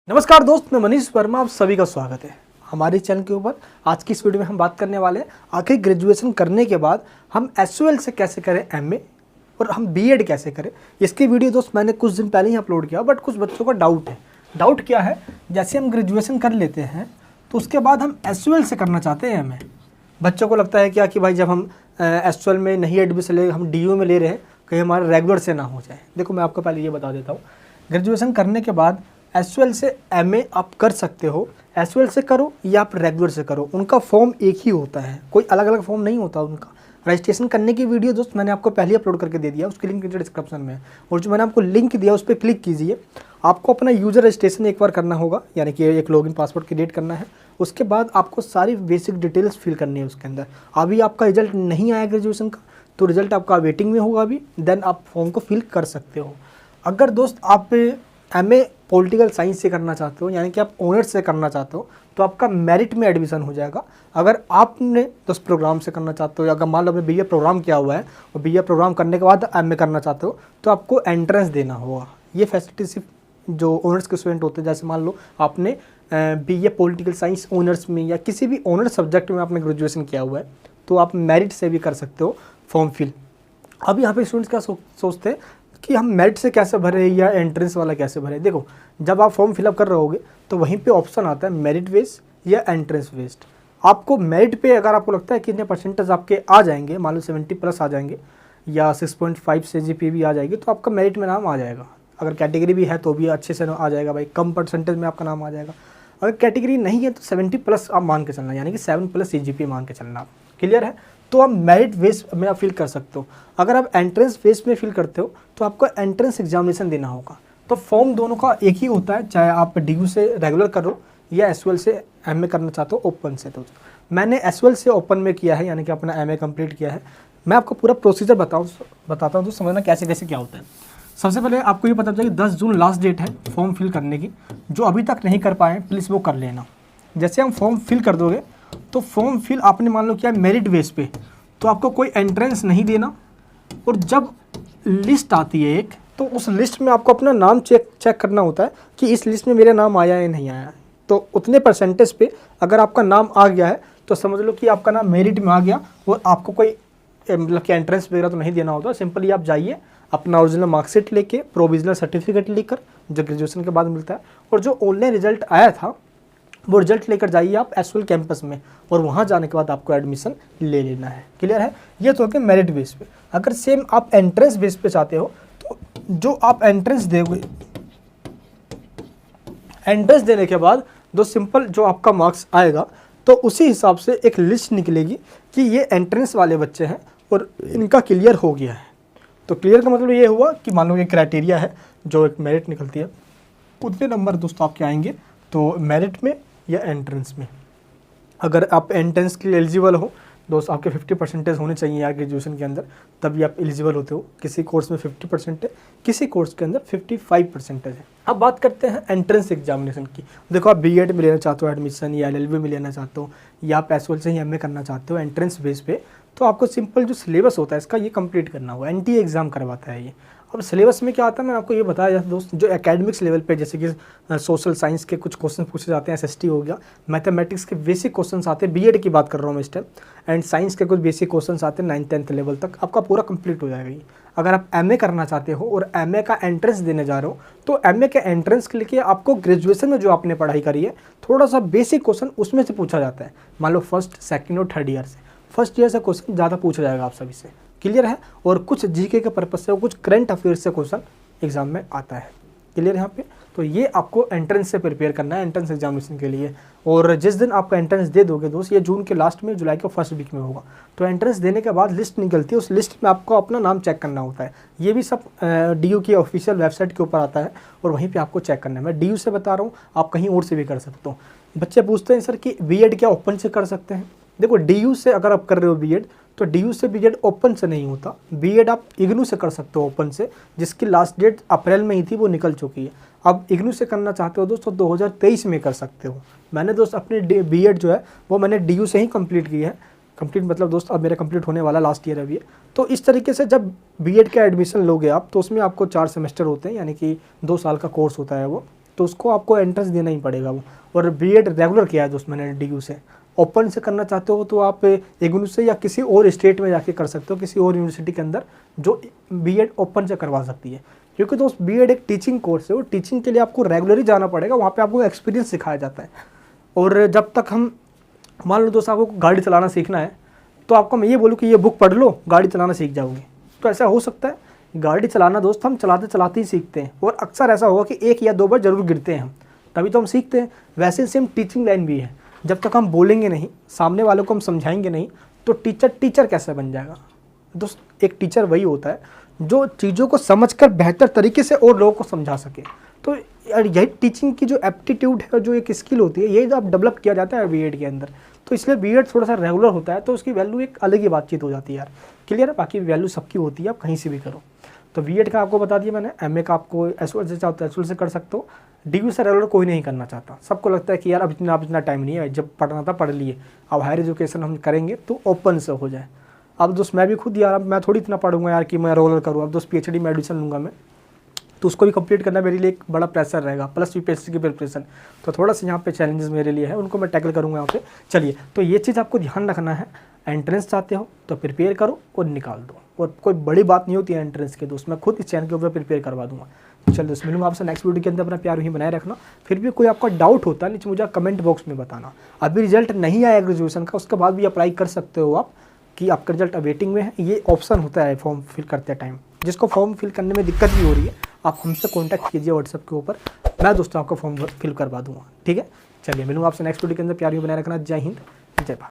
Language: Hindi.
नमस्कार दोस्त, मैं मनीष वर्मा, आप सभी का स्वागत है हमारे चैनल के ऊपर। आज की इस वीडियो में हम बात करने वाले हैं आखिर ग्रेजुएशन करने के बाद हम एसओएल से कैसे करें एमए और हम बीएड कैसे करें। इसकी वीडियो दोस्त मैंने कुछ दिन पहले ही अपलोड किया, बट कुछ बच्चों का डाउट है। डाउट क्या है, जैसे हम ग्रेजुएशन कर लेते हैं तो उसके बाद हम एसओएल से करना चाहते हैं एमए। बच्चों को लगता है क्या कि भाई जब हम एसओएल में नहीं एडमिशन ले, हम डीयू में ले रहे हैं, कहीं हमारा रेगुलर से ना हो जाए। देखो मैं आपको पहले ये बता देता हूँ, ग्रेजुएशन करने के बाद एसओएल से एमए आप कर सकते हो। एसओएल से करो या आप रेगुलर से करो, उनका फॉर्म एक ही होता है, कोई अलग अलग फॉर्म नहीं होता उनका। रजिस्ट्रेशन करने की वीडियो दोस्त मैंने आपको पहले अपलोड करके दे दिया, उसकी लिंक नीचे डिस्क्रिप्शन में है। और जो मैंने आपको लिंक दिया उस पर क्लिक कीजिए। आपको अपना यूज़र रजिस्ट्रेशन एक बार करना होगा, यानी कि एक लॉगिन पासवर्ड क्रिएट करना है। उसके बाद आपको सारी बेसिक डिटेल्स फिल करनी है उसके अंदर। अभी आपका रिजल्ट नहीं आया ग्रेजुएशन का, तो रिजल्ट आपका वेटिंग में होगा अभी, देन आप फॉर्म को फिल कर सकते हो। अगर दोस्त आप एमए पॉलिटिकल साइंस से करना चाहते हो, यानी कि आप ऑनर्स से करना चाहते हो, तो आपका मेरिट में एडमिशन हो जाएगा। अगर आपने 10 प्रोग्राम से करना चाहते हो, या अगर मान लो आपने बीए प्रोग्राम किया हुआ है और बीए प्रोग्राम करने के बाद एमए करना चाहते हो, तो आपको एंट्रेंस देना होगा। ये फैसिलिटी सिर्फ जो ऑनर्स के स्टूडेंट होते हैं, जैसे मान लो आपने बीए पॉलिटिकल साइंस ऑनर्स में या किसी भी ऑनर्स सब्जेक्ट में आपने ग्रेजुएशन किया हुआ है, तो आप मेरिट से भी कर सकते हो फॉर्म फिल। अब यहाँ पे स्टूडेंट्स क्या सोचते हैं कि हम मेरिट से कैसे भरे या एंट्रेंस वाला कैसे भरे। देखो, जब आप फॉर्म फिलअप कर रहे होगे तो वहीं पे ऑप्शन आता है मेरिट बेस्ड या एंट्रेंस बेस्ड। आपको मेरिट पे अगर आपको लगता है कि इतने परसेंटेज आपके आ जाएंगे, मान लो 70+ आ जाएंगे या 6.5 से जीपी भी आ जाएगी, तो आपका मेरिट में नाम आ जाएगा। अगर कैटेगरी भी है तो भी अच्छे से आ जाएगा भाई, कम परसेंटेज में आपका नाम आ जाएगा। अगर कैटेगरी नहीं है तो 70+ आप मान के चलना, यानी कि 7+ CGPA मान के चलना। क्लियर है? तो आप मेरिट बेस में आप फिल कर सकते हो। अगर आप एंट्रेंस बेस में फिल करते हो तो आपको एंट्रेंस एग्जामिनेशन देना होगा। तो फॉर्म दोनों का एक ही होता है, चाहे आप डीयू से रेगुलर करो या एसओएल से एमए करना चाहते हो ओपन से। तो मैंने एसओएल से ओपन में किया है, यानी कि अपना एमए कंप्लीट किया है। मैं आपको पूरा प्रोसीजर बताता हूँ तो समझना कैसे कैसे क्या होता है। सबसे पहले आपको ये पता चले 10 जून लास्ट डेट है फॉर्म फिल करने की। जो अभी तक नहीं कर पाए प्लीज़ वो कर लेना। जैसे हम फॉर्म फिल कर दोगे तो फॉर्म फिल आपने मान लो किया मेरिट बेस पे, तो आपको कोई एंट्रेंस नहीं देना। और जब लिस्ट आती है एक, तो उस लिस्ट में आपको अपना नाम चेक करना होता है कि इस लिस्ट में मेरा नाम आया या नहीं आया। तो उतने परसेंटेज पे अगर आपका नाम आ गया है तो समझ लो कि आपका नाम मेरिट में आ गया और आपको कोई मतलब कि एंट्रेंस वगैरह तो नहीं देना होता। सिंपली आप जाइए, अपना ओरिजिनल मार्कशीट लेके, प्रोविजनल सर्टिफिकेट लेकर, जो ग्रेजुएशन के बाद मिलता है, और जो ऑनलाइन रिजल्ट आया था वो रिजल्ट लेकर जाइए आप एसओएल कैंपस में, और वहाँ जाने के बाद आपको एडमिशन ले लेना है। क्लियर है? ये तो होता है मेरिट बेस पे। अगर सेम आप एंट्रेंस बेस पे चाहते हो तो जो आप एंट्रेंस दोगे, एंट्रेंस देने के बाद दो सिंपल जो आपका मार्क्स आएगा, तो उसी हिसाब से एक लिस्ट निकलेगी कि ये एंट्रेंस वाले बच्चे हैं और इनका क्लियर हो गया है। तो क्लियर का मतलब ये हुआ कि मान लो ये क्राइटेरिया है, जो एक मेरिट निकलती है, उतने नंबर दोस्तों आपके आएंगे तो मेरिट में या एंट्रेंस में। अगर आप एंट्रेंस के लिए एलिजिबल हो दोस्त, आपके 50% होने चाहिए यार ग्रेजुएशन के अंदर, तभी आप एलिजिबल होते हो। किसी कोर्स में 50% है, किसी कोर्स के अंदर 55% है। अब बात करते हैं एंट्रेंस एग्जामिनेशन की। देखो, आप बीएड में लेना चाहते हो एडमिशन, या एलएलबी में लेना चाहते हो, या आप एसओएल से ही एमए करना चाहते हो एंट्रेंस बेस पे, तो आपको सिंपल जो सिलेबस होता है इसका ये कंप्लीट करना होगा। एनटीए एग्जाम करवाता है ये। अब सिलेबस में क्या आता है, मैंने आपको ये बताया दोस्त, जो एकेडमिक्स लेवल पे जैसे कि सोशल साइंस के कुछ क्वेश्चन पूछे जाते हैं, एसएसटी हो गया, मैथमेटिक्स के बेसिक क्वेश्चंस आते हैं, बीएड की बात कर रहा हूँ मैं इस टाइम, एंड साइंस के कुछ बेसिक क्वेश्चंस आते हैं 9th-10th लेवल तक, आपका पूरा कंप्लीट हो जाएगा ये। अगर आप एमए करना चाहते हो और एमए का एंट्रेंस देने जा रहे हो, तो एमए के एंट्रेंस के लिए आपको ग्रेजुएशन में जो आपने पढ़ाई करी है, थोड़ा सा बेसिक क्वेश्चन उसमें से पूछा जाता है। मान लो फर्स्ट, सेकेंड और थर्ड ईयर से, फर्स्ट ईयर से क्वेश्चन ज़्यादा पूछा जाएगा आप सभी से। क्लियर है? और कुछ जीके के पर्पज से, कुछ करंट अफेयर्स से क्वेश्चन एग्जाम में आता है। क्लियर यहाँ पे? तो ये आपको एंट्रेंस से प्रिपेयर करना है एंट्रेंस एग्जामिनेशन के लिए। और जिस दिन आपका एंट्रेंस दे दोगे दोस्त, ये जून के लास्ट में, जुलाई के फर्स्ट वीक में होगा, तो एंट्रेंस देने के बाद लिस्ट निकलती है, उस लिस्ट में आपको अपना नाम चेक करना होता है। ये भी सब डीयू की ऑफिशियल वेबसाइट के ऊपर आता है और वहीं पर आपको चेक करना है। मैं डीयू से बता रहा हूँ, आप कहीं और से भी कर सकते हो। बच्चे पूछते हैं सर कि बीएड क्या ओपन से कर सकते हैं? देखो, डीयू से अगर आप कर रहे हो बीएड, तो डीयू से बीएड ओपन से नहीं होता। बीएड आप इग्नू से कर सकते हो ओपन से, जिसकी लास्ट डेट अप्रैल में ही थी, वो निकल चुकी है। अब इग्नू से करना चाहते हो दोस्तों 2023 में कर सकते हो। मैंने दोस्त अपने बीएड जो है वो मैंने डीयू से ही कंप्लीट की है। कंप्लीट मतलब दोस्त अब मेरा कंप्लीट होने वाला लास्ट ईयर अभी है। तो इस तरीके से जब बीएड का एडमिशन लोगे आप, तो उसमें आपको 4 सेमेस्टर होते हैं, यानी कि 2 साल का कोर्स होता है वो। तो उसको आपको एंट्रेंस देना ही पड़ेगा वो। और बीएड रेगुलर किया है दोस्त मैंने DU से। ओपन से करना चाहते हो तो आप इग्नू से या किसी और स्टेट में जाके कर सकते हो, किसी और यूनिवर्सिटी के अंदर जो बीएड ओपन से करवा सकती है। क्योंकि दोस्त बीएड एक टीचिंग कोर्स है, वो टीचिंग के लिए आपको रेगुलरली जाना पड़ेगा, वहाँ पे आपको एक्सपीरियंस सिखाया जाता है। और जब तक हम, मान लो दोस्त आपको गाड़ी चलाना सीखना है, तो आपको मैं ये बोलूँ कि ये बुक पढ़ लो, गाड़ी चलाना सीख जाओगे, तो ऐसा हो सकता है? गाड़ी चलाना दोस्त हम चलाते चलाते ही सीखते हैं, और अक्सर ऐसा होगा कि 1 या 2 बार जरूर गिरते हैं हम, तभी तो हम सीखते हैं। वैसे सेम टीचिंग लाइन भी है, जब तक हम बोलेंगे नहीं, सामने वालों को हम समझाएंगे नहीं, तो टीचर कैसे बन जाएगा दोस्त? एक टीचर वही होता है जो चीज़ों को समझकर बेहतर तरीके से और लोगों को समझा सके। तो यार यही टीचिंग की जो एप्टीट्यूड है, जो एक स्किल होती है, यही जो आप डेवलप किया जाता है बीएड के अंदर। तो इसलिए बीएड थोड़ा सा रेगुलर होता है, तो उसकी वैल्यू एक अलग ही बातचीत हो जाती है यार। क्लियर है? बाकी वैल्यू सबकी होती है, आप कहीं से भी करो। तो बीएड का आपको बता दिया मैंने। एमए का आपको एसओएल से चाहते हो एसओएल से कर सकते हो। DU से रेगुलर कोई नहीं करना चाहता, सबको लगता है कि यार अब इतना टाइम नहीं है, जब पढ़ना था पढ़ लिए, अब हायर एजुकेशन हम करेंगे तो ओपन से हो जाए। अब दोस्त मैं भी खुद यार, अब मैं थोड़ी इतना पढ़ूंगा यार कि मैं रेगुलर करूँ। अब दोस्त PhD में एडमिशन लूँगा मैं, तो उसको भी कंप्लीट करना मेरे लिए एक बड़ा प्रेशर रहेगा, प्लस UPSC की प्रिपरेशन। तो थोड़ा सा यहाँ पे चैलेंजेस मेरे लिए है, उनको मैं टैकल करूँगा यहाँ पे। चलिए, तो ये चीज़ आपको ध्यान रखना है। एंट्रेंस चाहते हो तो प्रिपेयर करो और निकाल दो, और कोई बड़ी बात नहीं होती है एंट्रेंस के दोस्त, मैं खुद इस चैनल के ऊपर प्रिपेयर करवा दूँगा। चलो दोस्त, मिलूंगा आपसे नेक्स्ट वीडियो के अंदर। अपना प्यार ही बनाए रखना। फिर भी कोई आपका डाउट होता है नीचे मुझे कमेंट बॉक्स में बताना। अभी रिजल्ट नहीं आया ग्रेजुएशन का, उसके बाद भी अप्लाई कर सकते हो आप, कि आपका रिजल्ट अवेटिंग में है, ये ऑप्शन होता है फॉर्म फिल करते टाइम। जिसको फॉर्म फिल करने में दिक्कत भी हो रही है, आप हमसे कॉन्टैक्ट कीजिए व्हाट्सएप के ऊपर, मैं दोस्तों आपका फॉर्म फिल करवा दूँगा। ठीक है, चलिए मिलूंगा आपसे नेक्स्ट वीडियो के अंदर। प्यार ही बनाए रखना। जय हिंद, जय भारत।